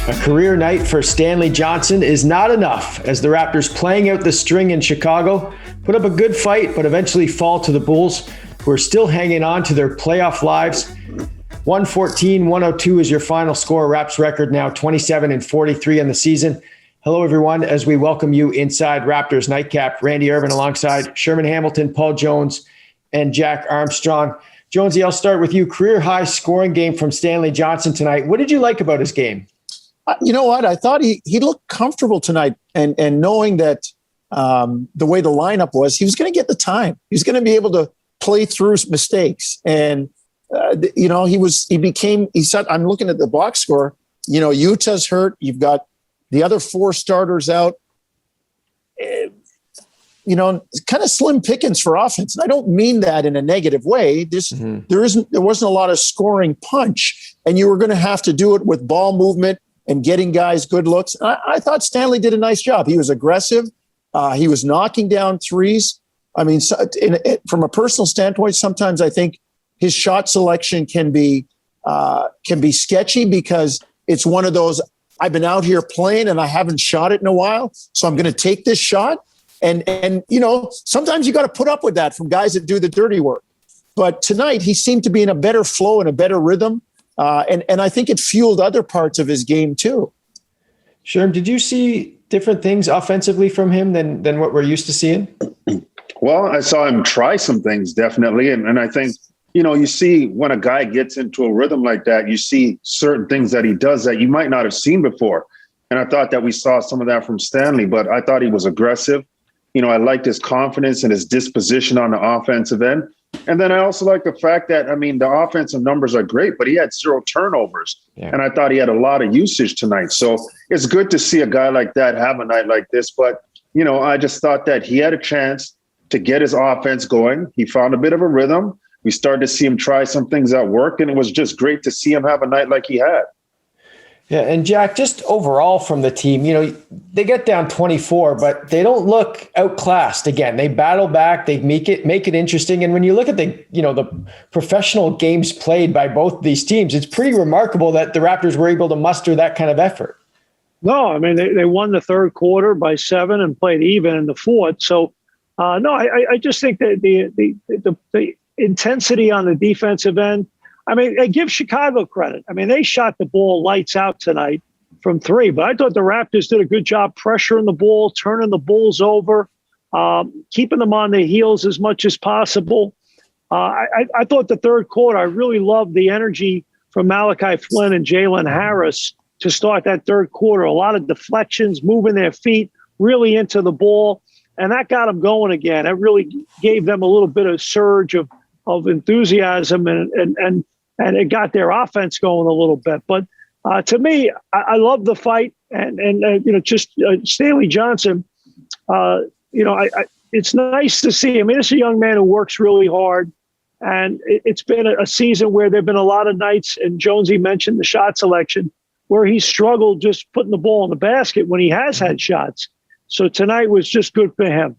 A career night for Stanley Johnson is not enough as the Raptors, playing out the string in Chicago, put up a good fight but eventually fall to the Bulls, who are still hanging on to their playoff lives. 114-102 is your final score. Raps record now 27-43 on the season. Hello, everyone, as we welcome you inside Raptors Night Cap. Randy Irvin alongside Sherman Hamilton, Paul Jones, and Jack Armstrong. Jonesy, I'll start with you. Career high scoring game from Stanley Johnson tonight. What did you like about his game? You know what? I thought he looked comfortable tonight, and knowing that the way the lineup was, he was going to get the time. He was going to be able to play through mistakes. And, he said, I'm looking at the box score, Utah's hurt. You've got the other four starters out. It's kind of slim pickings for offense. And I don't mean that in a negative way. There wasn't a lot of scoring punch, and you were going to have to do it with ball movement and getting guys good looks. I thought Stanley did a nice job. He was aggressive. He was knocking down threes. I mean, from a personal standpoint, sometimes I think his shot selection can be sketchy because it's one of those, I've been out here playing and I haven't shot it in a while, so I'm going to take this shot. And sometimes you got to put up with that from guys that do the dirty work. But tonight he seemed to be in a better flow and a better rhythm. And I think it fueled other parts of his game too. Sherm, did you see different things offensively from him than what we're used to seeing? Well, I saw him try some things, definitely. And I think, you see when a guy gets into a rhythm like that, you see certain things that he does that you might not have seen before. And I thought that we saw some of that from Stanley, but I thought he was aggressive. I liked his confidence and his disposition on the offensive end. And then I also like the fact that, the offensive numbers are great, but he had 0 turnovers. Yeah. And I thought he had a lot of usage tonight. So it's good to see a guy like that have a night like this. But, I just thought that he had a chance to get his offense going. He found a bit of a rhythm. We started to see him try some things at work, and it was just great to see him have a night like he had. Yeah, and Jack, just overall from the team, they get down 24, but they don't look outclassed. Again, they battle back, they make it interesting. And when you look at the professional games played by both these teams, it's pretty remarkable that the Raptors were able to muster that kind of effort. No, they won the third quarter by 7 and played even in the fourth. So, I just think that the intensity on the defensive end. I give Chicago credit. They shot the ball lights out tonight from 3, but I thought the Raptors did a good job pressuring the ball, turning the Bulls over, keeping them on their heels as much as possible. I thought the third quarter, I really loved the energy from Malachi Flynn and Jalen Harris to start that third quarter. A lot of deflections, moving their feet really into the ball, and that got them going again. It really gave them a little bit of surge of enthusiasm and it got their offense going a little bit. But to me, I love the fight. And Stanley Johnson, it's nice to see. This is a young man who works really hard. And it's been a season where there have been a lot of nights, and Jonesy mentioned the shot selection, where he struggled just putting the ball in the basket when he has had shots. So tonight was just good for him.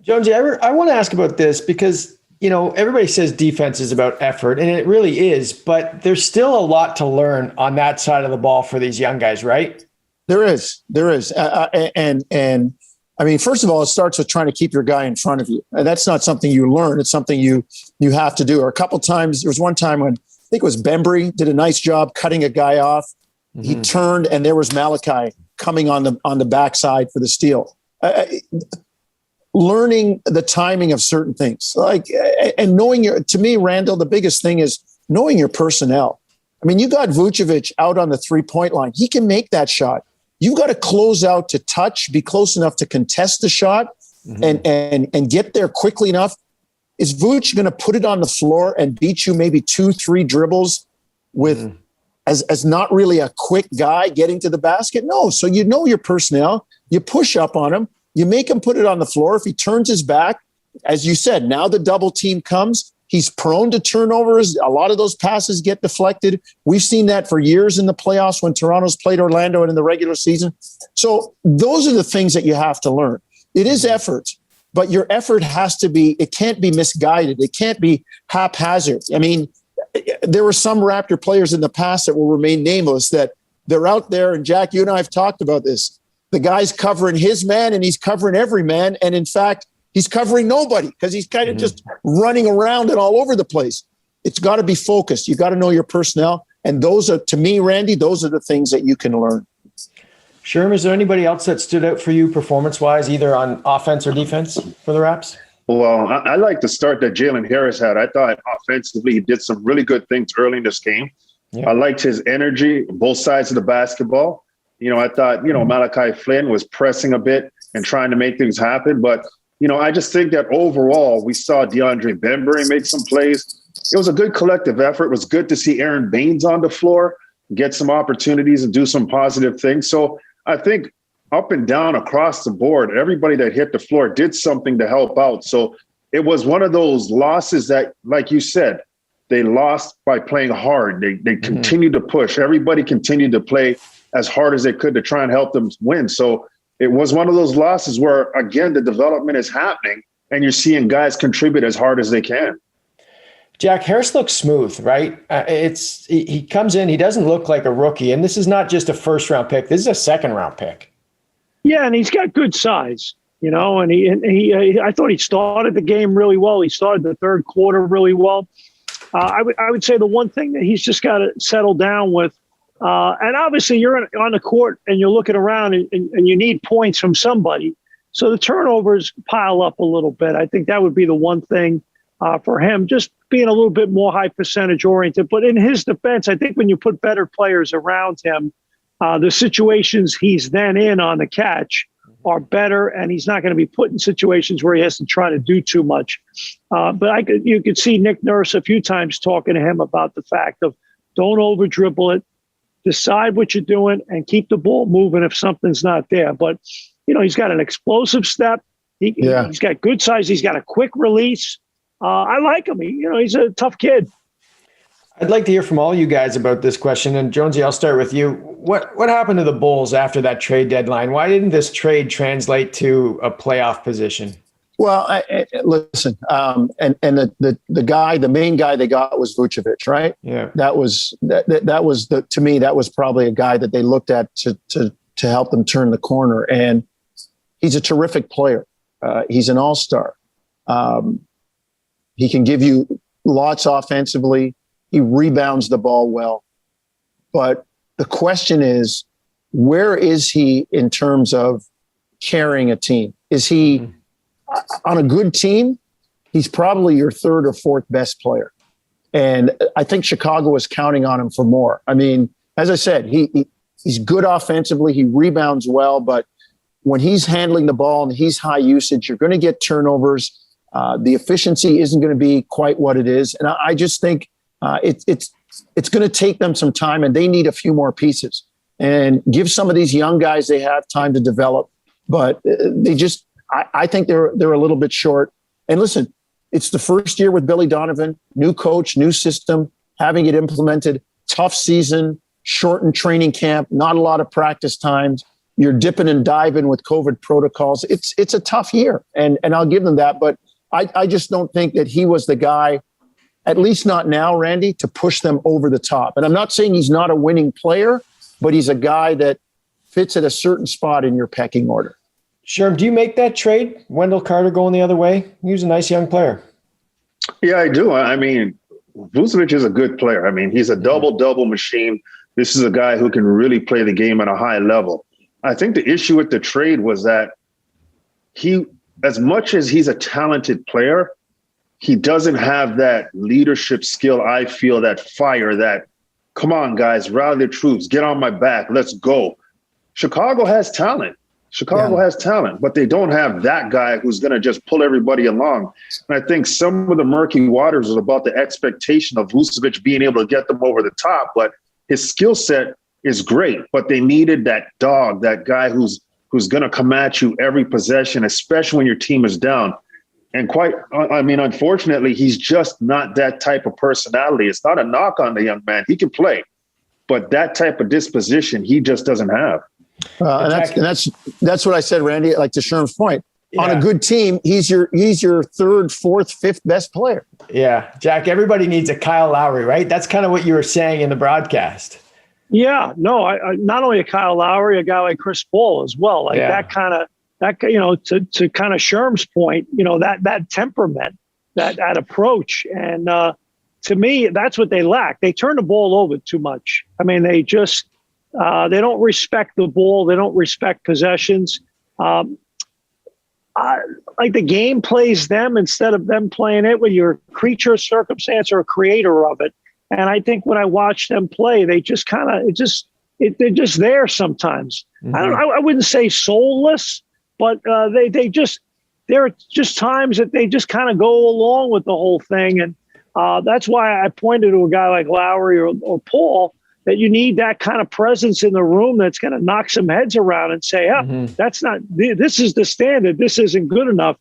Jonesy, I want to ask about this because everybody says defense is about effort, and it really is, but there's still a lot to learn on that side of the ball for these young guys, right? There is. And first of all, it starts with trying to keep your guy in front of you. And that's not something you learn. It's something you have to do. Or a couple times, there was one time when I think it was Bembry did a nice job cutting a guy off. Mm-hmm. He turned, and there was Malachi coming on the backside for the steal. Learning the timing of certain things, and knowing to me, Randall, the biggest thing is knowing your personnel. You got Vucevic out on the 3-point line. He can make that shot. You've got to close out to touch, be close enough to contest the shot, mm-hmm. and get there quickly enough. Is Vuce going to put it on the floor and beat you maybe 2-3 dribbles with mm-hmm. as not really a quick guy getting to the basket? No. So your personnel, you push up on him. You make him put it on the floor. If he turns his back, as you said, now the double team comes. He's prone to turnovers. A lot of those passes get deflected. We've seen that for years in the playoffs when Toronto's played Orlando and in the regular season. So those are the things that you have to learn. It is effort, but your effort has to be, it can't be misguided. It can't be haphazard. There were some Raptor players in the past that will remain nameless that they're out there. And Jack, you and I have talked about this. The guy's covering his man and he's covering every man. And in fact, he's covering nobody because he's kind of just running around and all over the place. It's got to be focused. You got to know your personnel. And those are, to me, Randy, those are the things that you can learn. Sherman, is there anybody else that stood out for you performance-wise, either on offense or defense for the Raps? Well, I like the start that Jalen Harris had. I thought offensively he did some really good things early in this game. Yeah. I liked his energy, both sides of the basketball. I thought, Malachi Flynn was pressing a bit and trying to make things happen. But, I just think that overall we saw DeAndre Benbury make some plays. It was a good collective effort. It was good to see Aaron Baines on the floor, get some opportunities and do some positive things. So I think up and down across the board, everybody that hit the floor did something to help out. So it was one of those losses that, like you said, they lost by playing hard. They continued to push. Everybody continued to play as hard as they could to try and help them win. So it was one of those losses where, again, the development is happening and you're seeing guys contribute as hard as they can. Jack, Harris looks smooth, right? He comes in, he doesn't look like a rookie. And this is not just a first-round pick. This is a second-round pick. Yeah, and he's got good size, and I thought he started the game really well. He started the third quarter really well. I would say the one thing that he's just got to settle down with, and obviously you're on the court and you're looking around and you need points from somebody. So the turnovers pile up a little bit. I think that would be the one thing for him, just being a little bit more high percentage oriented. But in his defense, I think when you put better players around him, the situations he's then in on the catch are better, and he's not going to be put in situations where he has to try to do too much. But you could see Nick Nurse a few times talking to him about the fact of don't over dribble it, decide what you're doing, and keep the ball moving if something's not there. But he's got an explosive step. He's got good size. He's got a quick release. I like him. He's a tough kid. I'd like to hear from all you guys about this question. And Jonesy, I'll start with you. What happened to the Bulls after that trade deadline? Why didn't this trade translate to a playoff position? Well, listen, and the guy, the main guy they got was Vucevic, right? Yeah. That was to me, that was probably a guy that they looked at to help them turn the corner. And he's a terrific player. He's an all-star. He can give you lots offensively. He rebounds the ball well. But the question is, where is he in terms of carrying a team? Is he on a good team? He's probably your third or fourth best player. And I think Chicago was counting on him for more. I mean, as I said, he's good offensively. He rebounds well. But when he's handling the ball and he's high usage, you're going to get turnovers. The efficiency isn't going to be quite what it is. And I just think it's going to take them some time, and they need a few more pieces and give some of these young guys they have time to develop. But I think they're a little bit short. And listen, it's the first year with Billy Donovan, new coach, new system, having it implemented, tough season, shortened training camp, not a lot of practice times. You're dipping and diving with COVID protocols. It's a tough year, and I'll give them that. But I just don't think that he was the guy, at least not now, Randy, to push them over the top. And I'm not saying he's not a winning player, but he's a guy that fits at a certain spot in your pecking order. Sherm, do you make that trade? Wendell Carter going the other way? He was a nice young player. Yeah, I do. I mean, Vucevic is a good player. I mean, he's a double-double machine. This is a guy who can really play the game at a high level. I think the issue with the trade was that he, as much as he's a talented player, he doesn't have that leadership skill. I feel that fire, that, come on, guys, rally the troops, get on my back, let's go. Chicago has talent. Has talent, but they don't have that guy who's going to just pull everybody along. And I think some of the murky waters is about the expectation of Vucevic being able to get them over the top, but his skill set is great, but they needed that dog, that guy who's going to come at you every possession, especially when your team is down. And unfortunately, he's just not that type of personality. It's not a knock on the young man. He can play, but that type of disposition, he just doesn't have. And that's what I said, Randy, like to Sherm's point. Yeah. On a good team, he's your third, fourth, fifth best player. Yeah. Jack, everybody needs a Kyle Lowry, right? That's kind of what you were saying in the broadcast. Yeah, no, I not only a Kyle Lowry, a guy like Chris Paul as well. Like that kind of to kind of Sherm's point, that temperament, that approach, and to me, that's what they lack. They turn the ball over too much. I mean, they just they don't respect the ball. They don't respect possessions. Like the game plays them instead of them playing it, when you're a creature of circumstance or a creator of it. And I think when I watch them play, they just kind of they're just there sometimes. Mm-hmm. I wouldn't say soulless, but there are just times that they just kind of go along with the whole thing. And that's why I pointed to a guy like Lowry or Paul, that you need that kind of presence in the room that's going to knock some heads around and say, this is the standard. This isn't good enough.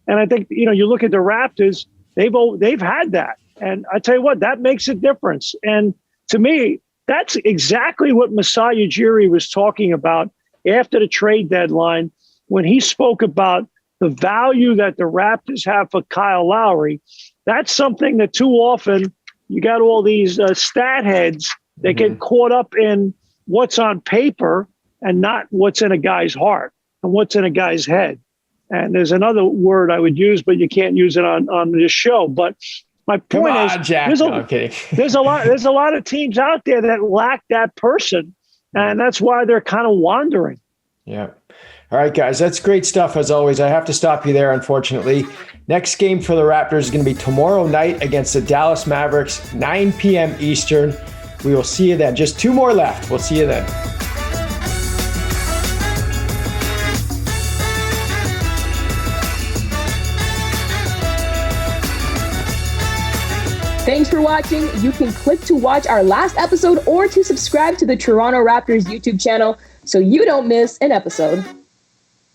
And I think, you look at the Raptors, they've had that. And I tell you what, that makes a difference. And to me, that's exactly what Masai Ujiri was talking about after the trade deadline, when he spoke about the value that the Raptors have for Kyle Lowry. That's something that too often you got all these stat heads that get caught up in what's on paper and not what's in a guy's heart and what's in a guy's head. And there's another word I would use, but you can't use it on this show. But my point is, Jack. I'm kidding. there's a lot of teams out there that lack that person, and that's why they're kind of wandering. Yeah. All right, guys, that's great stuff as always. I have to stop you there, unfortunately. Next game for the Raptors is going to be tomorrow night against the Dallas Mavericks, 9 p.m. Eastern. We will see you then. Just 2 more left. We'll see you then. Thanks for watching. You can click to watch our last episode or to subscribe to the Toronto Raptors YouTube channel so you don't miss an episode.